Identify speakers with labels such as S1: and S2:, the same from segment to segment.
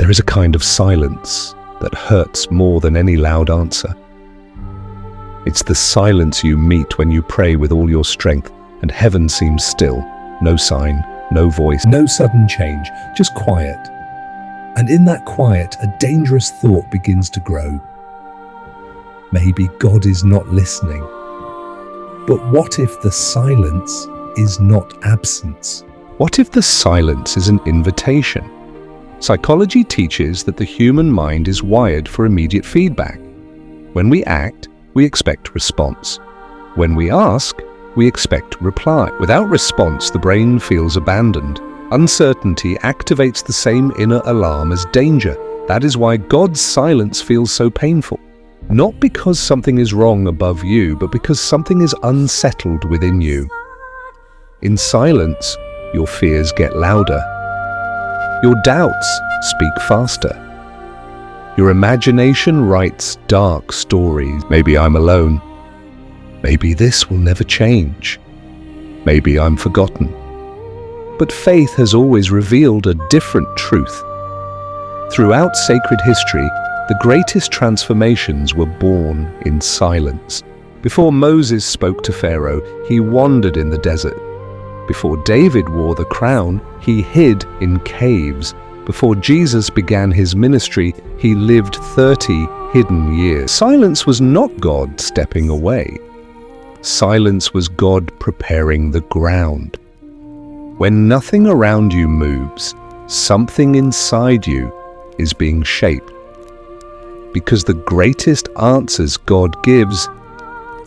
S1: There is a kind of silence that hurts more than any loud answer. It's the silence you meet when you pray with all your strength and heaven seems still, no sign, no voice, no sudden change, just quiet. And in that quiet, a dangerous thought begins to grow. Maybe God is not listening. But what if the silence is not absence?
S2: What if the silence is an invitation? Psychology teaches that the human mind is wired for immediate feedback. When we act, we expect response. When we ask, we expect reply. Without response, the brain feels abandoned. Uncertainty activates the same inner alarm as danger. That is why God's silence feels so painful. Not because something is wrong above you, but because something is unsettled within you. In silence, your fears get louder. Your doubts speak faster. Your imagination writes dark stories. Maybe I'm alone. Maybe this will never change. Maybe I'm forgotten. But faith has always revealed a different truth. Throughout sacred history, the greatest transformations were born in silence. Before Moses spoke to Pharaoh, he wandered in the desert. Before David wore the crown, he hid in caves. Before Jesus began his ministry, he lived 30 hidden years. Silence was not God stepping away. Silence was God preparing the ground. When nothing around you moves, something inside you is being shaped. Because the greatest answers God gives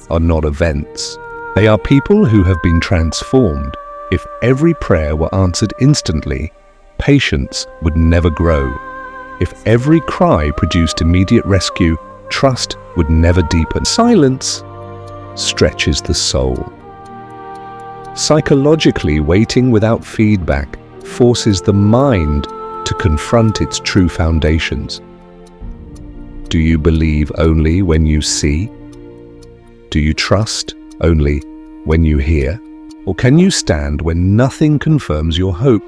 S2: are not events. They are people who have been transformed. If every prayer were answered instantly, patience would never grow. If every cry produced immediate rescue, trust would never deepen. Silence stretches the soul. Psychologically, waiting without feedback forces the mind to confront its true foundations. Do you believe only when you see? Do you trust only when you hear? Or can you stand when nothing confirms your hope?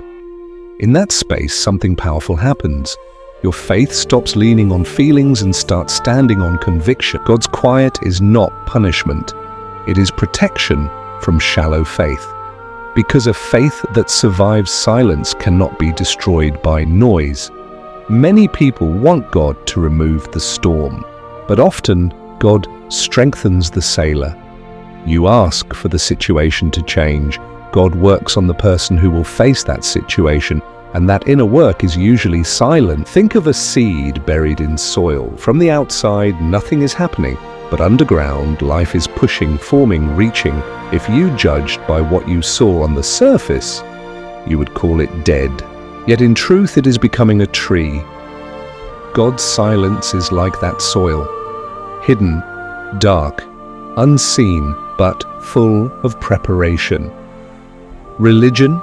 S2: In that space, something powerful happens. Your faith stops leaning on feelings and starts standing on conviction. God's quiet is not punishment. It is protection from shallow faith. Because a faith that survives silence cannot be destroyed by noise. Many people want God to remove the storm, but often God strengthens the sailor. You ask for the situation to change. God works on the person who will face that situation, and that inner work is usually silent. Think of a seed buried in soil. From the outside, nothing is happening, but underground, life is pushing, forming, reaching. If you judged by what you saw on the surface, you would call it dead. Yet in truth, it is becoming a tree. God's silence is like that soil, hidden, dark, unseen, but full of preparation. Religion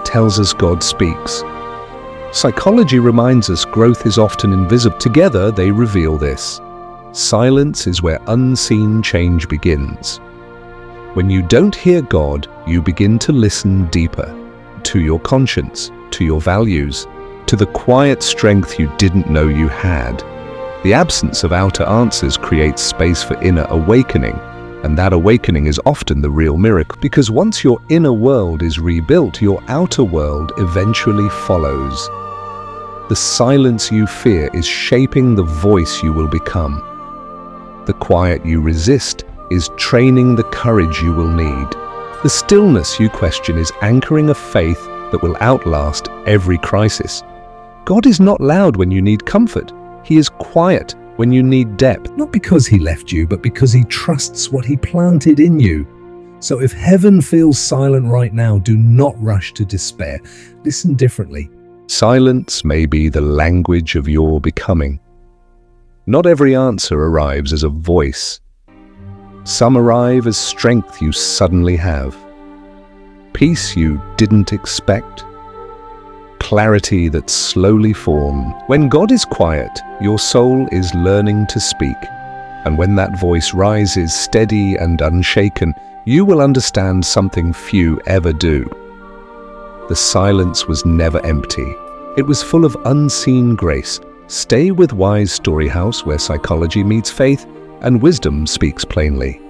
S2: tells us God speaks. Psychology reminds us growth is often invisible. Together, they reveal this. Silence is where unseen change begins. When you don't hear God, you begin to listen deeper, to your conscience, to your values, to the quiet strength you didn't know you had. The absence of outer answers creates space for inner awakening, and that awakening is often the real miracle. Because once your inner world is rebuilt, your outer world eventually follows. The silence you fear is shaping the voice you will become. The quiet you resist is training the courage you will need. The stillness you question is anchoring a faith that will outlast every crisis. God is not loud when you need comfort. He is quiet when you need depth.
S1: Not because he left you, but because he trusts what he planted in you. So if heaven feels silent right now, do not rush to despair. Listen differently.
S2: Silence may be the language of your becoming. Not every answer arrives as a voice. Some arrive as strength you suddenly have, peace you didn't expect, clarity that slowly forms. When God is quiet, your soul is learning to speak, and when that voice rises steady and unshaken, you will understand something few ever do. The silence was never empty.
S1: It was full of unseen grace. Stay with Wise Storyhouse, where psychology meets faith and wisdom speaks plainly.